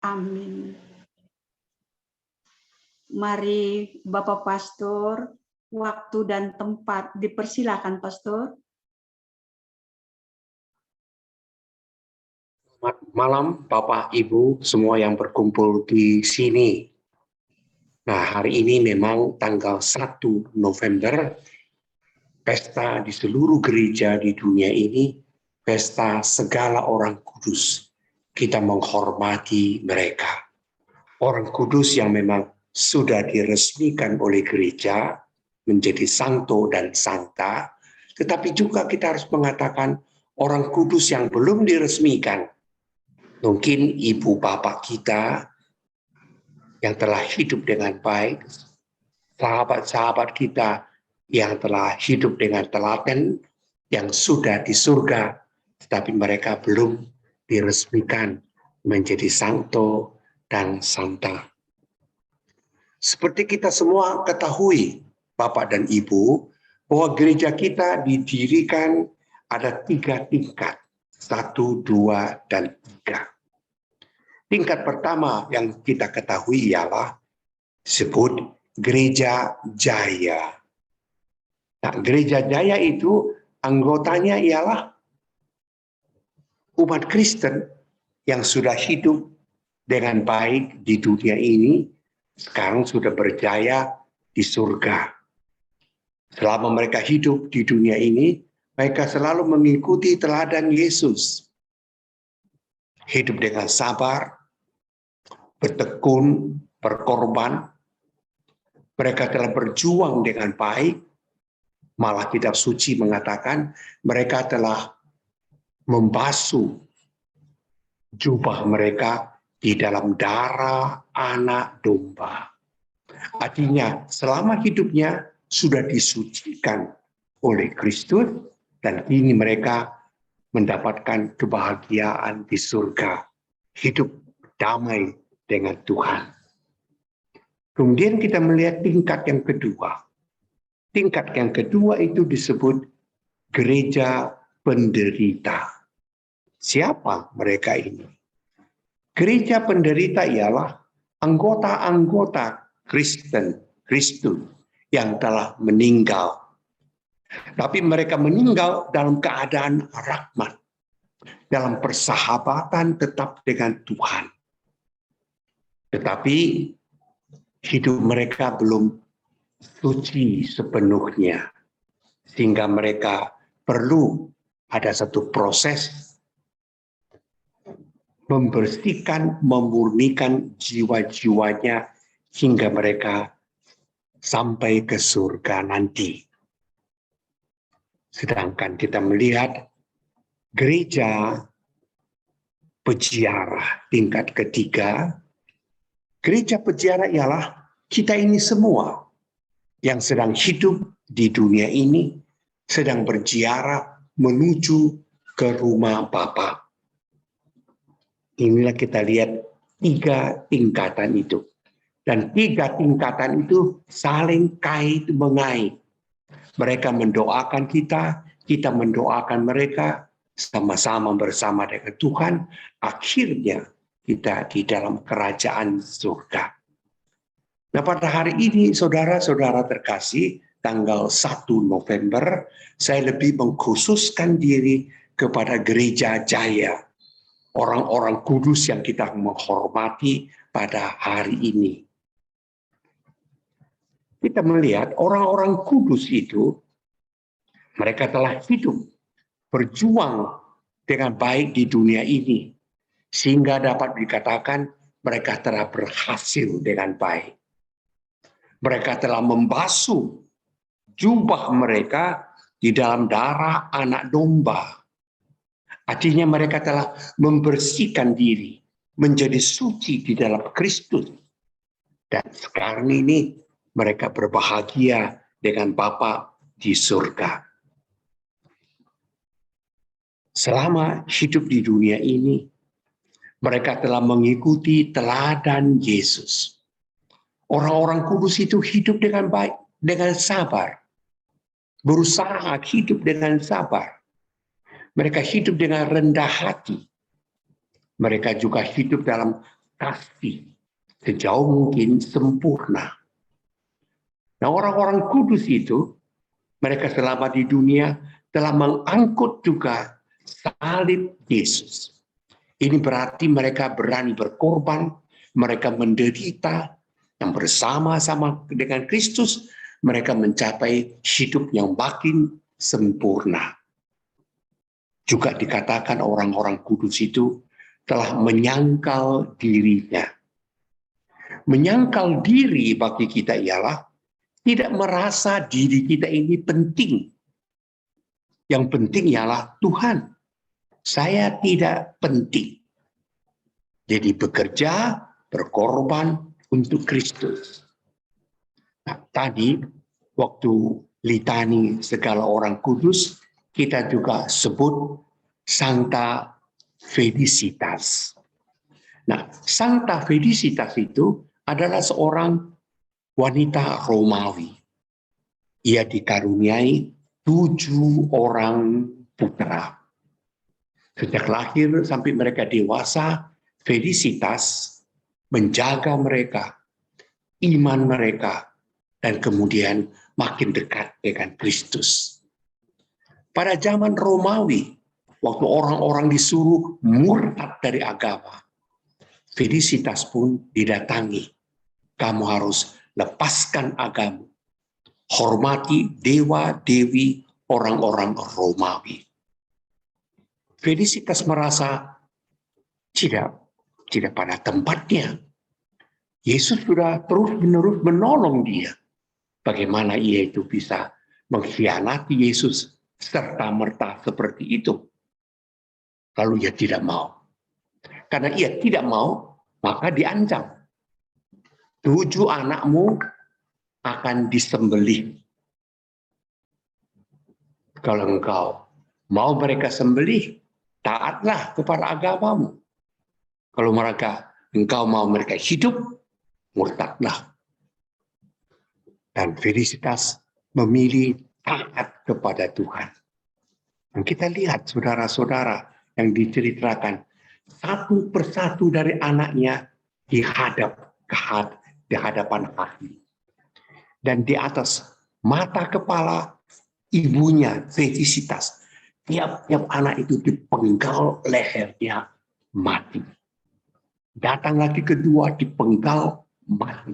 Amin. Mari Bapak Pastor, waktu dan tempat dipersilakan Pastor. Selamat malam Bapak Ibu semua yang berkumpul di sini. Nah, hari ini memang tanggal 1 November, pesta di seluruh gereja di dunia ini, pesta segala orang kudus. Kita menghormati mereka. Orang kudus yang memang sudah diresmikan oleh gereja menjadi santo dan santa, tetapi juga kita harus mengatakan orang kudus yang belum diresmikan. Mungkin ibu bapak kita yang telah hidup dengan baik, sahabat-sahabat kita yang telah hidup dengan telaten, yang sudah di surga, tetapi mereka belum diresmikan menjadi santo dan santa. Seperti kita semua ketahui, Bapak dan Ibu, bahwa gereja kita didirikan ada 3 tingkat, 1, 2, dan 3. Tingkat pertama yang kita ketahui ialah disebut Gereja Jaya. Nah, Gereja Jaya itu anggotanya ialah umat Kristen yang sudah hidup dengan baik di dunia ini, sekarang sudah berjaya di surga. Selama mereka hidup di dunia ini, mereka selalu mengikuti teladan Yesus. Hidup dengan sabar, bertekun, berkorban. Mereka telah berjuang dengan baik. Malah kitab suci mengatakan mereka telah membasuh jubah mereka di dalam darah anak domba. Artinya selama hidupnya sudah disucikan oleh Kristus dan kini mereka mendapatkan kebahagiaan di surga. Hidup damai dengan Tuhan. Kemudian kita melihat tingkat yang kedua. Tingkat yang kedua itu disebut gereja penderita. Siapa mereka ini? Gereja penderita ialah anggota-anggota Kristen, Kristus yang telah meninggal. Tapi mereka meninggal dalam keadaan rahmat, dalam persahabatan tetap dengan Tuhan. Tetapi hidup mereka belum suci sepenuhnya, sehingga mereka perlu ada satu proses membersihkan, memurnikan jiwa-jiwanya hingga mereka sampai ke surga nanti. Sedangkan kita melihat gereja peziarah tingkat ketiga, gereja peziarah ialah kita ini semua yang sedang hidup di dunia ini, sedang berziarah menuju ke rumah Bapa. Inilah kita lihat 3 tingkatan itu. Dan 3 tingkatan itu saling kait mengait. Mereka mendoakan kita, kita mendoakan mereka, sama-sama bersama dengan Tuhan, akhirnya kita di dalam kerajaan surga. Nah, pada hari ini, saudara-saudara terkasih, tanggal 1 November, saya lebih mengkhususkan diri kepada Gereja Jaya, orang-orang kudus yang kita menghormati pada hari ini. Kita melihat orang-orang kudus itu, mereka telah hidup, berjuang dengan baik di dunia ini, sehingga dapat dikatakan mereka telah berhasil dengan baik. Mereka telah membasuh jubah mereka di dalam darah anak domba. Artinya mereka telah membersihkan diri, menjadi suci di dalam Kristus. Dan sekarang ini mereka berbahagia dengan Bapa di surga. Selama hidup di dunia ini, mereka telah mengikuti teladan Yesus. Orang-orang kudus itu hidup dengan baik, dengan sabar. Berusaha hidup dengan sabar. Mereka hidup dengan rendah hati. Mereka juga hidup dalam kasih sejauh mungkin sempurna. Nah, orang-orang kudus itu, mereka selama di dunia telah mengangkut juga salib Yesus. Ini berarti mereka berani berkorban, mereka menderita, yang bersama-sama dengan Kristus, mereka mencapai hidup yang makin sempurna. Juga dikatakan orang-orang kudus itu telah menyangkal dirinya. Menyangkal diri bagi kita ialah tidak merasa diri kita ini penting. Yang penting ialah Tuhan. Saya tidak penting. Jadi bekerja, berkorban untuk Kristus. Nah, tadi waktu litani segala orang kudus, kita juga sebut Sancta Felicitas. Nah, Sancta Felicitas itu adalah seorang wanita Romawi. Ia dikaruniai 7 orang putra. Sejak lahir sampai mereka dewasa, Felicitas menjaga mereka, iman mereka, dan kemudian makin dekat dengan Kristus. Pada zaman Romawi, waktu orang-orang disuruh murtad dari agama, Felicitas pun didatangi. Kamu harus lepaskan agama. Hormati dewa-dewi orang-orang Romawi. Felicitas merasa tidak pada tempatnya. Yesus sudah terus-menerus menolong dia. Bagaimana ia itu bisa mengkhianati Yesus serta-merta seperti itu? Lalu ia tidak mau. Karena ia tidak mau, maka diancam. 7 anakmu akan disembelih. Kalau engkau mau mereka sembelih, taatlah kepada agamamu. Kalau engkau mau mereka hidup, murtadlah. Dan Felicitas memilih taat kepada Tuhan. Dan kita lihat saudara-saudara yang diceritakan, satu persatu dari anaknya di hadapan hakim. Dan di atas mata kepala ibunya Felicitas, tiap-tiap anak itu dipenggal lehernya mati. Datang lagi kedua, dipenggal mati.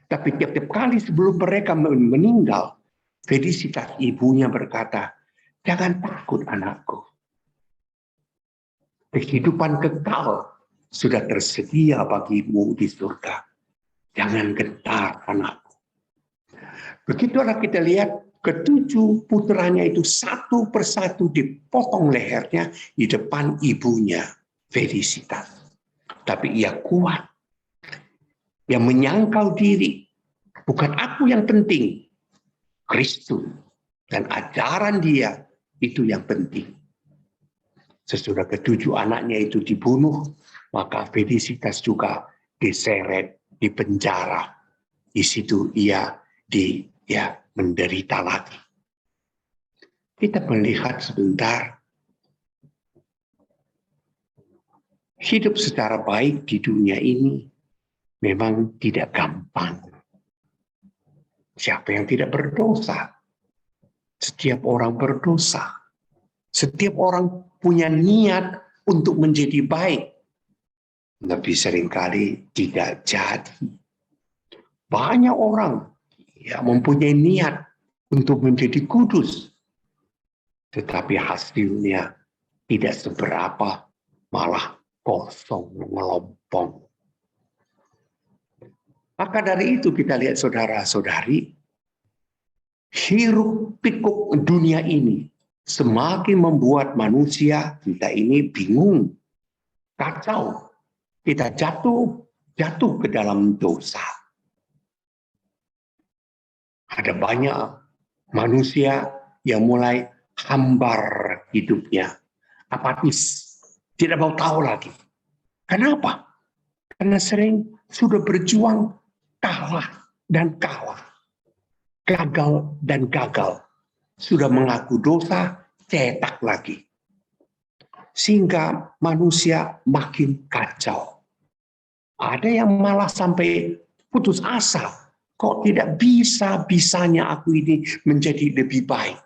Tapi tiap-tiap kali sebelum mereka meninggal, Felicitas ibunya berkata, jangan takut anakku. Kehidupan kekal sudah tersedia bagimu di surga. Jangan gentar anakku. Begitulah kita lihat ke-7 putranya itu satu persatu dipotong lehernya di depan ibunya Felicitas. Tapi ia kuat. Ia menyangkal diri. Bukan aku yang penting. Kristus dan ajaran dia itu yang penting. Sesudah ke-7 anaknya itu dibunuh, maka Felicitas juga diseret, dipenjara. Di situ ia menderita lagi. Kita melihat sebentar. Hidup secara baik di dunia ini memang tidak gampang. Siapa yang tidak berdosa? Setiap orang berdosa. Setiap orang punya niat untuk menjadi baik. Tapi seringkali tidak jadi. Banyak orang yang mempunyai niat untuk menjadi kudus. Tetapi hasilnya tidak seberapa, malah kosong, melompong. Maka dari itu kita lihat saudara-saudari, hiruk pikuk dunia ini semakin membuat manusia kita ini bingung, kacau. Kita jatuh ke dalam dosa. Ada banyak manusia yang mulai hambar hidupnya, apatis. Tidak mau tahu lagi. Kenapa? Karena sering sudah berjuang kalah dan kalah. Gagal dan gagal. Sudah mengaku dosa, cetak lagi. Sehingga manusia makin kacau. Ada yang malah sampai putus asa. Kok tidak bisa-bisanya aku ini menjadi lebih baik?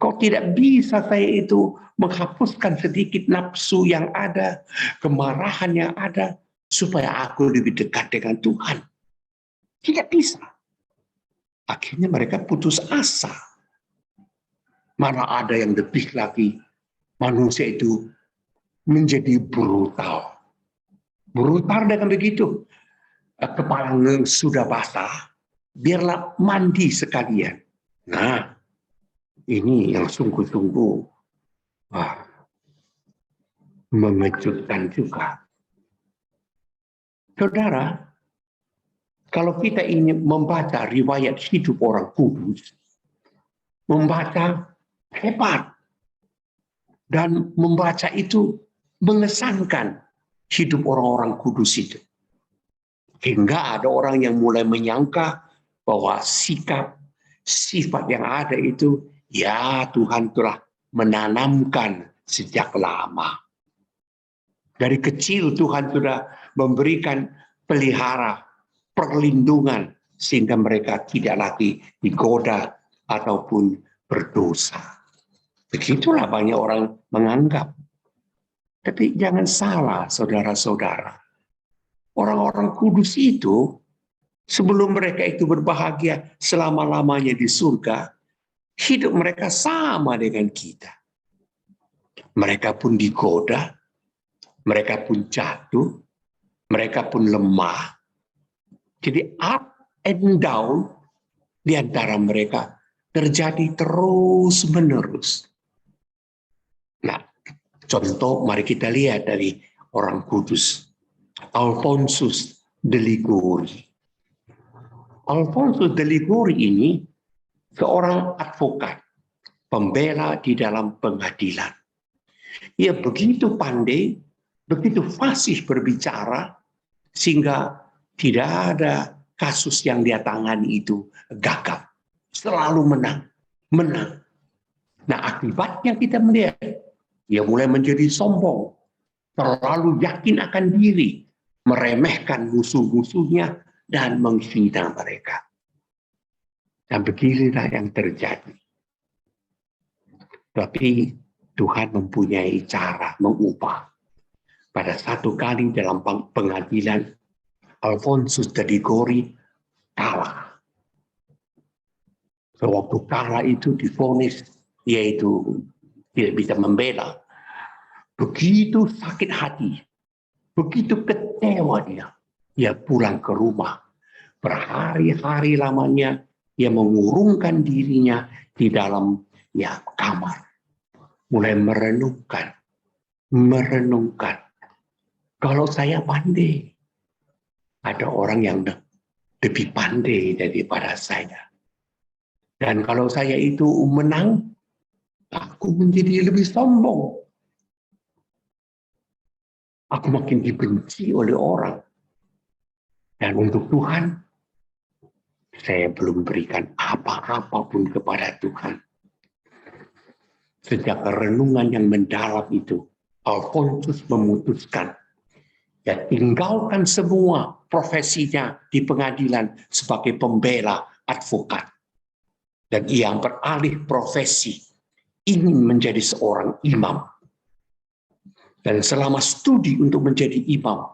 Kok tidak bisa saya itu menghapuskan sedikit nafsu yang ada, kemarahan yang ada, supaya aku lebih dekat dengan Tuhan? Tidak bisa. Akhirnya mereka putus asa. Mana ada yang lebih lagi, manusia itu menjadi brutal. Brutal dengan begitu. Kepala sudah basah, biarlah mandi sekalian. Nah, ini yang sungguh-sungguh mengejutkan juga. Saudara, kalau kita ingin membaca riwayat hidup orang kudus, membaca hebat, dan membaca itu mengesankan hidup orang-orang kudus itu. Hingga ada orang yang mulai menyangka bahwa sikap, sifat yang ada itu, ya Tuhan telah menanamkan sejak lama. Dari kecil Tuhan sudah memberikan pelihara, perlindungan, sehingga mereka tidak lagi digoda ataupun berdosa. Begitulah banyak orang menganggap. Tapi jangan salah, saudara-saudara. Orang-orang kudus itu, sebelum mereka itu berbahagia selama-lamanya di surga, hidup mereka sama dengan kita. Mereka pun digoda, mereka pun jatuh, mereka pun lemah. Jadi up and down di antara mereka terjadi terus-menerus. Nah, contoh mari kita lihat dari orang kudus. Alfonsus de Liguori. Alfonsus de Liguori ini seorang advokat, pembela di dalam pengadilan. Ia begitu pandai, begitu fasih berbicara, sehingga tidak ada kasus yang dia tangani itu gagal. Selalu menang, menang. Nah, akibatnya kita melihat, ia mulai menjadi sombong, terlalu yakin akan diri, meremehkan musuh-musuhnya, dan menghina mereka. Dan beginilah yang terjadi. Tapi Tuhan mempunyai cara mengubah. Pada satu kali dalam pengadilan, Alfonsus de Liguori kalah. Sewaktu kalah itu divonis, yaitu tidak bisa membela. Begitu sakit hati, begitu kecewa dia pulang ke rumah. Berhari-hari lamanya dia mengurungkan dirinya di dalam kamar. Mulai merenungkan. Kalau saya pandai, ada orang yang lebih pandai daripada saya. Dan kalau saya itu menang, aku menjadi lebih sombong. Aku makin dibenci oleh orang. Dan untuk Tuhan, saya belum berikan apa-apa pun kepada Tuhan. Sejak renungan yang mendalam itu, Alfonsus memutuskan, ya tinggalkan semua profesinya di pengadilan sebagai pembela advokat. Dan ia beralih profesi, ingin menjadi seorang imam. Dan selama studi untuk menjadi imam,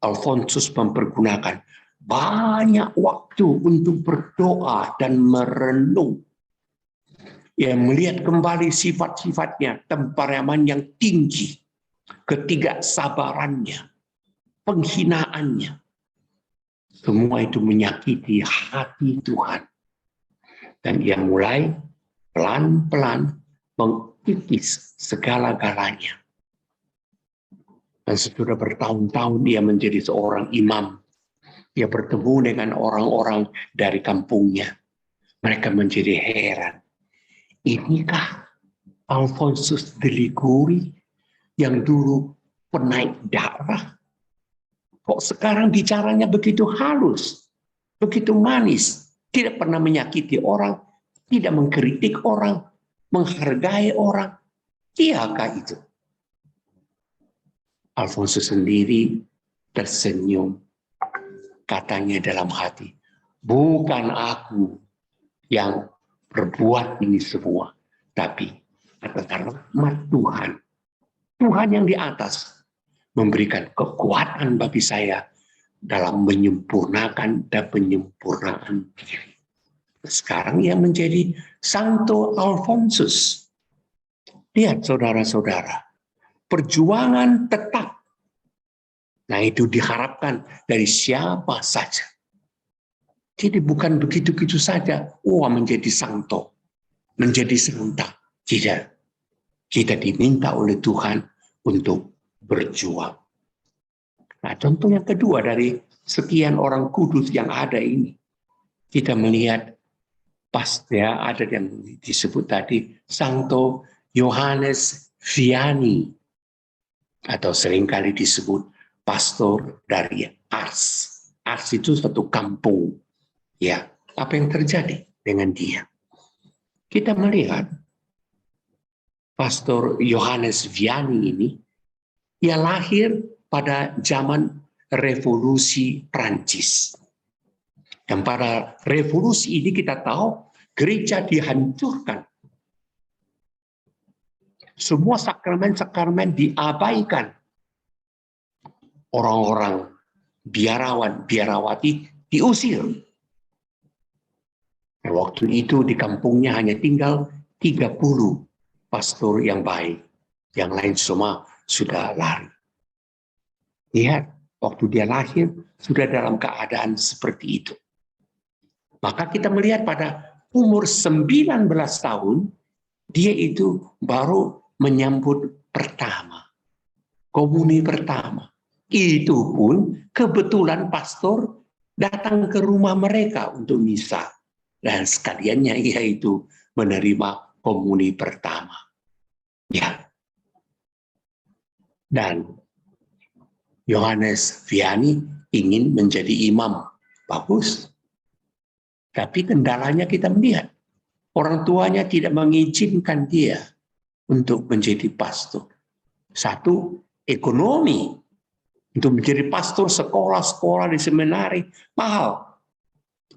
Alfonsus mempergunakan banyak waktu untuk berdoa dan merenung. Ia melihat kembali sifat-sifatnya, temperamen yang tinggi, ketidaksabarannya, penghinaannya. Semua itu menyakiti hati Tuhan. Dan ia mulai pelan-pelan mengikis segala-galanya. Dan sesudah bertahun-tahun dia menjadi seorang imam. Dia bertemu dengan orang-orang dari kampungnya. Mereka menjadi heran. Inikah Alfonsus de Liguori yang dulu penaik darah? Kok sekarang bicaranya begitu halus, begitu manis, tidak pernah menyakiti orang, tidak mengkritik orang, menghargai orang. Siapakah itu? Alfonsus sendiri tersenyum. Katanya dalam hati, bukan aku yang berbuat ini semua, tapi atas rahmat Tuhan. Tuhan yang di atas memberikan kekuatan bagi saya dalam menyempurnakan dan penyempurnaan diri. Sekarang ia menjadi Santo Alfonsus. Lihat saudara-saudara, perjuangan tetap. Nah itu diharapkan dari siapa saja. Jadi bukan begitu-begitu saja, menjadi santo, menjadi santa. Tidak. Kita diminta oleh Tuhan untuk berjuang. Nah contoh yang kedua dari sekian orang kudus yang ada ini. Kita melihat ya ada yang disebut tadi Santo Yohanes Vianney atau seringkali disebut pastor dari Ars. Ars itu suatu kampung. Ya, apa yang terjadi dengan dia? Kita melihat pastor Yohanes Vianney ini ia lahir pada zaman revolusi Prancis. Dan pada revolusi ini kita tahu gereja dihancurkan. Semua sakramen-sakramen diabaikan. Orang-orang biarawan, biarawati diusir. Dan waktu itu di kampungnya hanya tinggal 30 pastor yang baik. Yang lain semua sudah lari. Lihat, waktu dia lahir sudah dalam keadaan seperti itu. Maka kita melihat pada umur 19 tahun, dia itu baru menyambut pertama. Komuni pertama. Itu pun kebetulan pastor datang ke rumah mereka untuk misa. Dan sekaliannya ia itu menerima komuni pertama. Ya. Dan Yohanes Vianney ingin menjadi imam. Bagus. Tapi kendalanya kita melihat. Orang tuanya tidak mengizinkan dia untuk menjadi pastor. Satu, ekonomi. Untuk menjadi pastor sekolah-sekolah di seminari, mahal.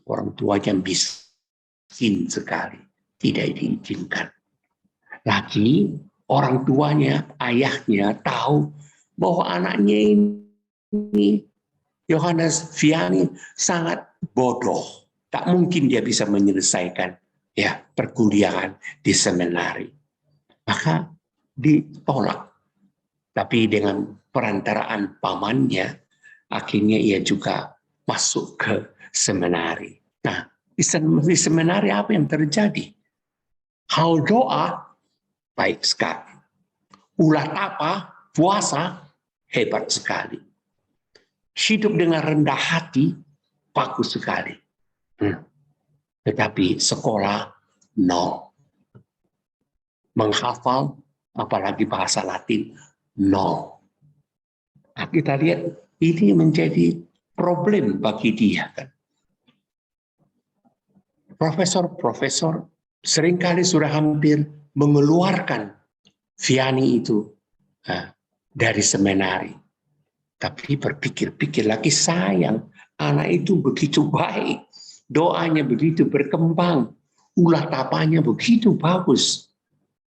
Orang tuanya miskin sekali. Tidak diizinkan. Lagi, orang tuanya, ayahnya tahu bahwa anaknya ini, Yohanes Vianney, sangat bodoh. Tak mungkin dia bisa menyelesaikan perkuliahan di seminari. Maka ditolak. Tapi dengan perantaraan pamannya, akhirnya ia juga masuk ke seminari. Nah, di seminari apa yang terjadi? Hal doa, baik sekali. Ulah tapa, puasa, hebat sekali. Hidup dengan rendah hati, bagus sekali. Tetapi sekolah, no. Menghafal, apalagi bahasa Latin, no. Nah, kita lihat ini menjadi problem bagi dia. Kan? Profesor-profesor seringkali sudah hampir mengeluarkan Vianney itu dari seminari. Tapi berpikir-pikir lagi, sayang, anak itu begitu baik. Doanya begitu berkembang. Ulah tapanya begitu bagus.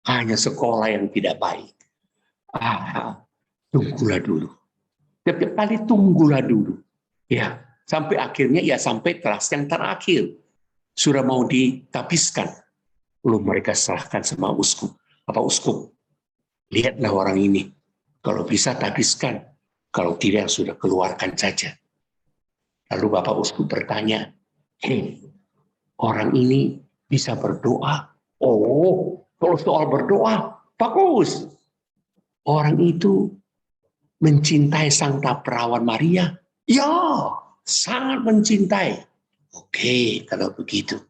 Hanya sekolah yang tidak baik. Tunggulah dulu. Setiap kali tunggulah dulu. Ya, sampai akhirnya sampai kelas yang terakhir. Sudah mau ditapiskan. Lalu mereka serahkan sama uskup. Apa uskup? Lihatlah orang ini. Kalau bisa tapiskan. Kalau tidak, sudah keluarkan saja. Lalu Bapak Uskup bertanya, orang ini bisa berdoa? Oh, kalau soal berdoa, bagus. Orang itu mencintai Santa Perawan Maria? Ya, sangat mencintai. Oke, kalau begitu.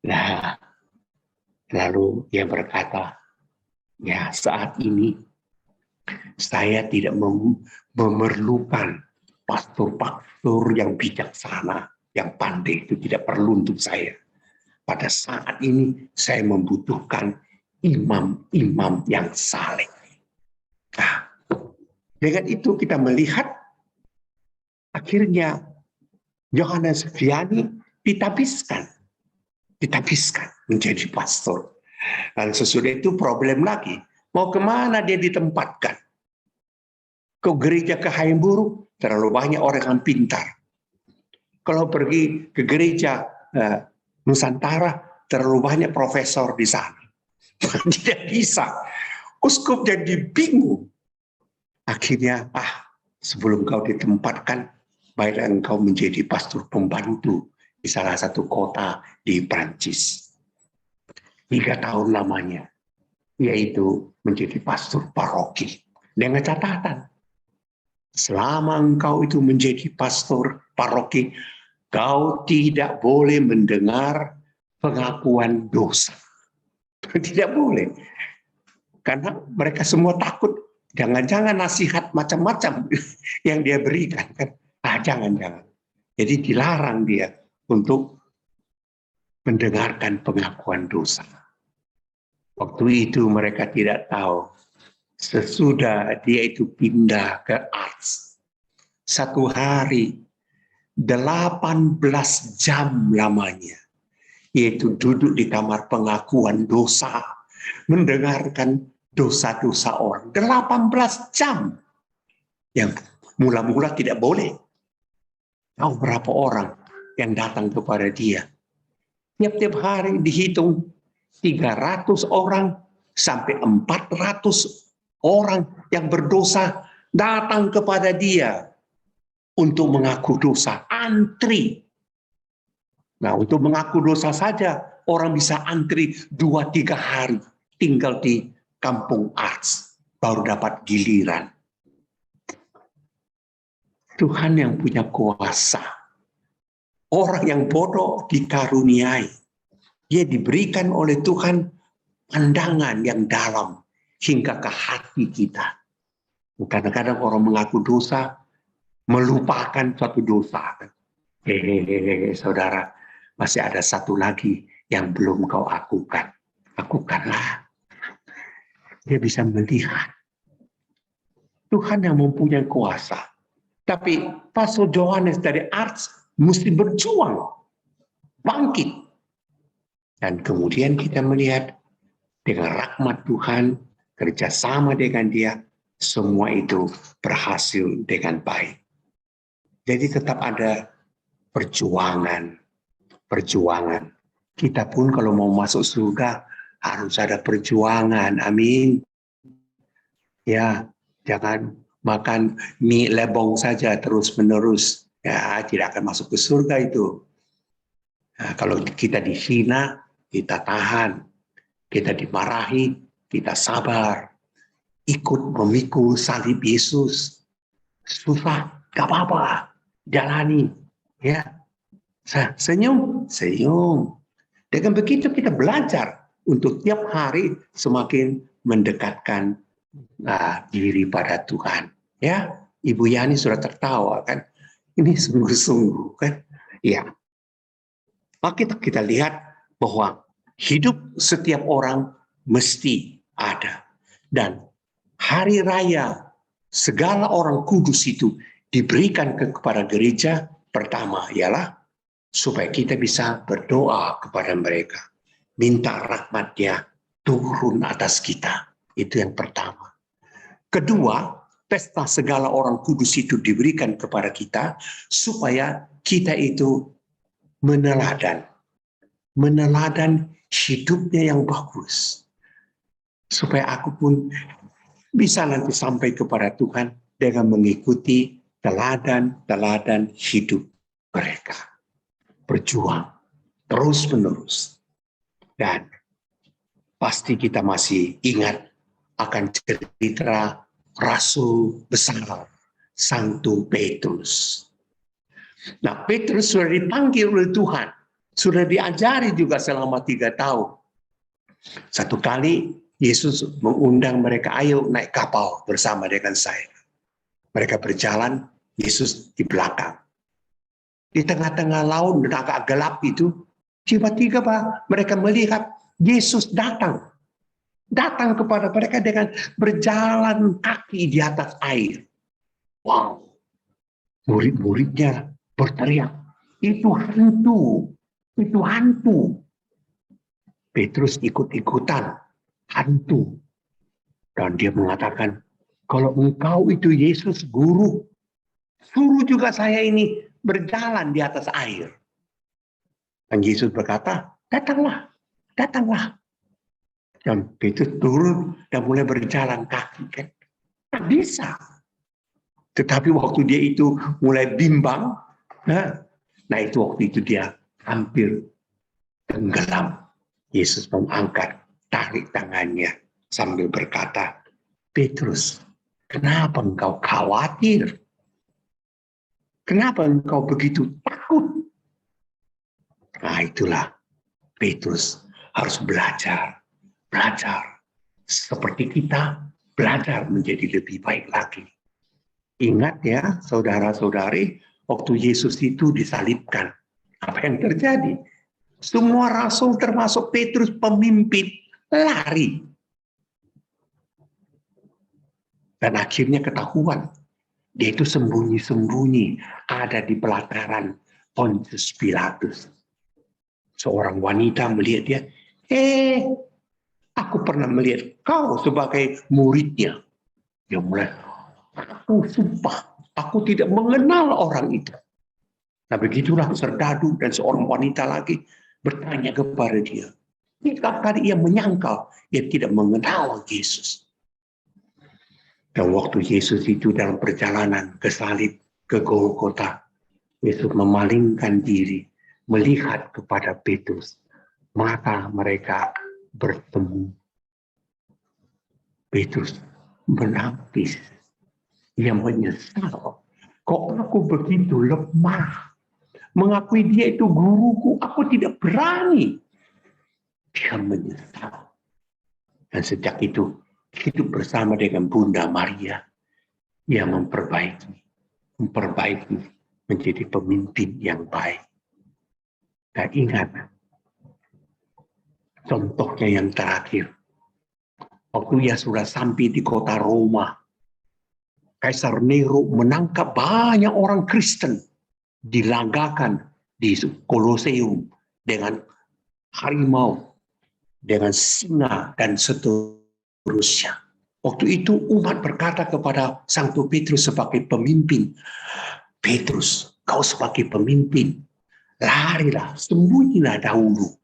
Nah, lalu dia berkata, ya saat ini saya tidak memerlukan pastor-pastor yang bijaksana, yang pandai, itu tidak perlu untuk saya. Pada saat ini saya membutuhkan imam-imam yang saleh. Nah, Dengan itu kita melihat akhirnya Yohanes Vianney ditabiskan menjadi pastor. Dan sesudah itu problem lagi. Mau kemana dia ditempatkan? Ke gereja ke Hayemburu, terlalu banyak orang yang pintar. Kalau pergi ke gereja Nusantara, terlalu banyak profesor di sana. Tidak bisa. Uskup jadi bingung. Akhirnya, sebelum kau ditempatkan, baiklah engkau menjadi pastor pembantu di salah satu kota di Prancis. 3 tahun lamanya, yaitu menjadi pastor paroki. Dengan catatan, selama engkau itu menjadi pastor paroki, kau tidak boleh mendengar pengakuan dosa. Tidak boleh. Karena mereka semua takut, jangan-jangan nasihat macam-macam yang dia berikan. Jangan-jangan. Jadi dilarang dia untuk mendengarkan pengakuan dosa. Waktu itu mereka tidak tahu. Sesudah dia itu pindah ke Arts. 1 hari, 18 jam lamanya. Yaitu duduk di kamar pengakuan dosa. Mendengarkan dosa-dosa orang. 18 jam. Yang mula-mula tidak boleh. Tahu berapa orang yang datang kepada dia? Tiap-tiap hari dihitung 300 orang sampai 400 orang yang berdosa datang kepada dia untuk mengaku dosa. Antri. Nah, untuk mengaku dosa saja orang bisa antri 2-3 hari tinggal di kampung Arts baru dapat giliran. Tuhan yang punya kuasa. Orang yang bodoh dikaruniai. Dia diberikan oleh Tuhan pandangan yang dalam hingga ke hati kita. Kadang-kadang orang mengaku dosa, melupakan suatu dosa. Saudara, masih ada satu lagi yang belum kau akukan. Akukanlah. Dia bisa melihat. Tuhan yang mempunyai kuasa. Tapi Pastor Yohanes dari Arts mesti berjuang, bangkit. Dan kemudian kita melihat dengan rahmat Tuhan, kerjasama dengan dia, semua itu berhasil dengan baik. Jadi tetap ada perjuangan. Kita pun kalau mau masuk surga harus ada perjuangan. Amin. Ya, jangan makan mie lebong saja terus-menerus. Ya, tidak akan masuk ke surga itu. Nah, kalau kita dihina, kita tahan. Kita dimarahi, kita sabar. Ikut memikul salib Yesus. Susah, gak apa-apa. Jalani. Ya. Senyum. Dengan begitu kita belajar untuk tiap hari semakin mendekatkan diri pada Tuhan. Ya, Ibu Yani sudah tertawa kan? Ini sungguh-sungguh kan? Ya. Maka kita lihat bahwa hidup setiap orang mesti ada. Dan hari raya segala orang kudus itu diberikan kepada gereja pertama ialah supaya kita bisa berdoa kepada mereka. Minta rahmat-Nya turun atas kita. Itu yang pertama. Kedua, pesta segala orang kudus itu diberikan kepada kita supaya kita itu meneladan hidupnya yang bagus. Supaya aku pun bisa nanti sampai kepada Tuhan dengan mengikuti teladan hidup mereka. Berjuang terus-menerus. Dan pasti kita masih ingat akan cerita Rasul besar Santo Petrus. Nah, Petrus sudah dipanggil oleh Tuhan. Sudah diajari juga selama 3 tahun. Satu kali Yesus mengundang mereka, ayo naik kapal bersama dengan saya. Mereka berjalan, Yesus di belakang. Di tengah-tengah laut dan agak gelap itu, tiba-tiba mereka melihat Yesus datang kepada mereka dengan berjalan kaki di atas air. Wow, murid-muridnya berteriak, itu hantu, itu hantu. Petrus ikut-ikutan, hantu. Dan dia mengatakan, kalau engkau itu Yesus guru, suruh juga saya ini berjalan di atas air. Dan Yesus berkata, datanglah, datanglah. Dan Petrus turun dan mulai berjalan kaki. Kan? Tak bisa. Tetapi waktu dia itu mulai bimbang, nah itu waktu itu dia hampir tenggelam. Yesus mengangkat, tarik tangannya sambil berkata, Petrus, kenapa engkau khawatir? Kenapa engkau begitu takut? Nah itulah Petrus harus belajar. Seperti kita belajar menjadi lebih baik lagi. Ingat ya saudara-saudari, waktu Yesus itu disalibkan. Apa yang terjadi? Semua rasul termasuk Petrus pemimpin lari. Dan akhirnya ketahuan. Dia itu sembunyi-sembunyi ada di pelataran Pontius Pilatus. Seorang wanita melihat dia, aku pernah melihat kau sebagai muridnya. Dia mulai, aku sumpah, aku tidak mengenal orang itu. Nah begitulah serdadu dan seorang wanita lagi bertanya kepada dia. Tiap kali ia menyangkal, ia tidak mengenal Yesus. Dan waktu Yesus itu dalam perjalanan ke salib, ke Golgota, Yesus memalingkan diri, melihat kepada Petrus. Mata mereka bertemu. Petrus menangis. Ia menyesal. Kok aku begitu lemah? Mengakui dia itu guruku, aku tidak berani. Dia menyesal. Dan sejak itu, hidup bersama dengan Bunda Maria. Ia memperbaiki menjadi pemimpin yang baik. Dan ingat, contohnya yang terakhir. Waktu ia sudah sampai di kota Roma, Kaisar Nero menangkap banyak orang Kristen, dilagakan di Koloseum dengan harimau, dengan singa, dan seterusnya. Waktu itu umat berkata kepada Santo Petrus sebagai pemimpin, Petrus, kau sebagai pemimpin, larilah, sembunyilah dahulu.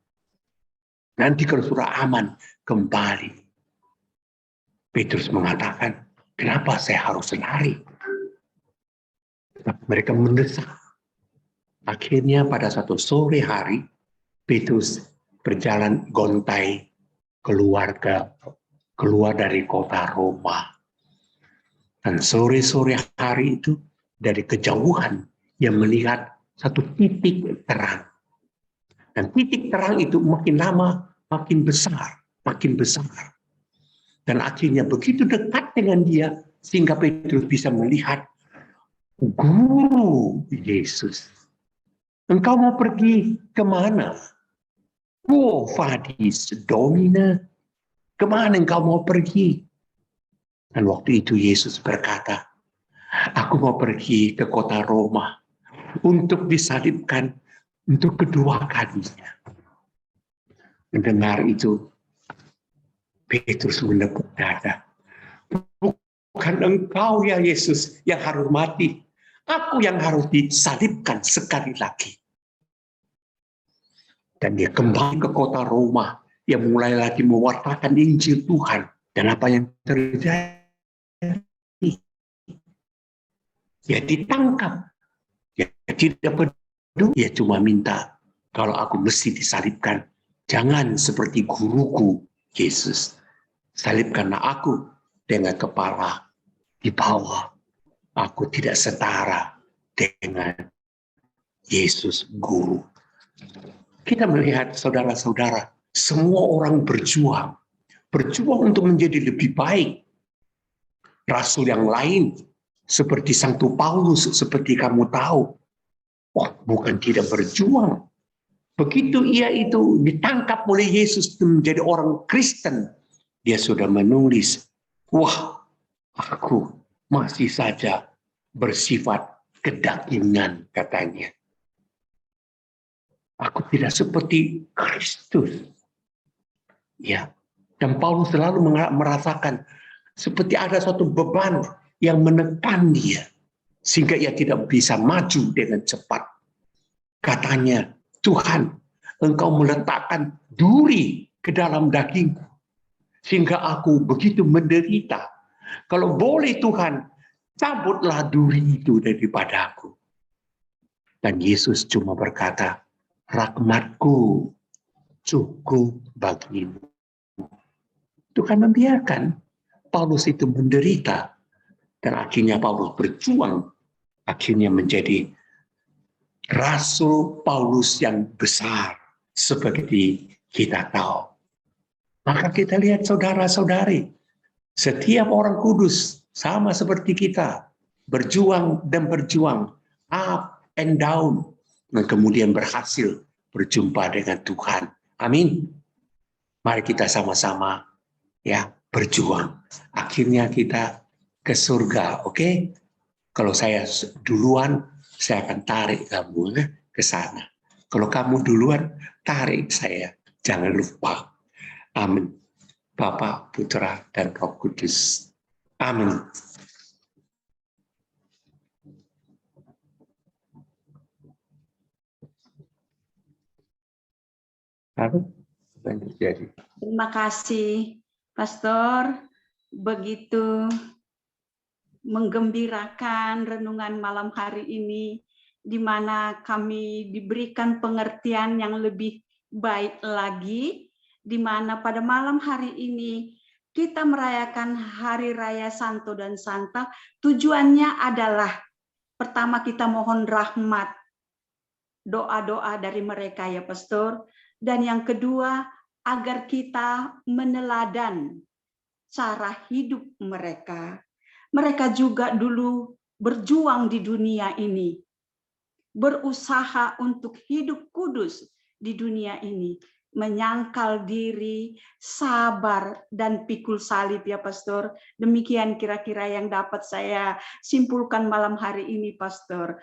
Nanti kalau sudah aman, kembali. Petrus mengatakan, kenapa saya harus lari? Mereka mendesak. Akhirnya pada satu sore hari, Petrus berjalan gontai keluar dari kota Roma. Dan sore-sore hari itu, dari kejauhan, ia melihat satu titik terang. Dan titik terang itu makin lama, makin besar. Dan akhirnya begitu dekat dengan dia, sehingga Petrus bisa melihat Guru Yesus. Engkau mau pergi kemana? Quo vadis, Domine? Kemana engkau mau pergi? Dan waktu itu Yesus berkata, aku mau pergi ke kota Roma untuk disalibkan untuk kedua kalinya. Mendengar itu, Petrus menepuk dada. Bukan engkau ya Yesus yang harus mati. Aku yang harus disalibkan sekali lagi. Dan dia kembali ke kota Roma. Dia mulai lagi mewartakan Injil Tuhan. Dan apa yang terjadi? Dia ditangkap. Dia tidak peduli. Dia cuma minta, kalau aku mesti disalibkan, jangan seperti guruku Yesus. Salibkanlah aku dengan kepala di bawah. Aku tidak setara dengan Yesus guru. Kita melihat saudara-saudara, semua orang berjuang untuk menjadi lebih baik. Rasul yang lain, seperti Santo Paulus, seperti kamu tahu, bukan tidak berjuang. Begitu ia itu ditangkap oleh Yesus menjadi orang Kristen, dia sudah menulis, aku masih saja bersifat kedagingan, katanya. Aku tidak seperti Kristus. Ya. Dan Paulus selalu merasakan seperti ada suatu beban yang menekan dia, sehingga ia tidak bisa maju dengan cepat. Katanya, Tuhan, Engkau meletakkan duri ke dalam dagingku, sehingga aku begitu menderita. Kalau boleh Tuhan, cabutlah duri itu daripada aku. Dan Yesus cuma berkata, rahmatku cukup bagimu. Tuhan membiarkan Paulus itu menderita, dan akhirnya Paulus berjuang, akhirnya menjadi Rasul Paulus yang besar seperti kita tahu. Maka kita lihat saudara-saudari, setiap orang kudus sama seperti kita, berjuang dan berjuang, up and down, dan kemudian berhasil berjumpa dengan Tuhan. Amin. Mari kita sama-sama ya berjuang. Akhirnya kita ke surga, oke? Kalau saya duluan, saya akan tarik kamu ke sana. Kalau kamu duluan, tarik saya. Jangan lupa. Amin. Bapa, Putra, dan Roh Kudus. Amin. Apa yang terjadi? Terima kasih, Pastor. Begitu menggembirakan renungan malam hari ini, di mana kami diberikan pengertian yang lebih baik lagi, di mana pada malam hari ini kita merayakan Hari Raya Santo dan Santa. Tujuannya adalah pertama kita mohon rahmat, doa-doa dari mereka ya Pastor, dan yang kedua agar kita meneladan cara hidup mereka. Mereka juga dulu berjuang di dunia ini, berusaha untuk hidup kudus di dunia ini, menyangkal diri, sabar, dan pikul salib ya Pastor. Demikian kira-kira yang dapat saya simpulkan malam hari ini Pastor.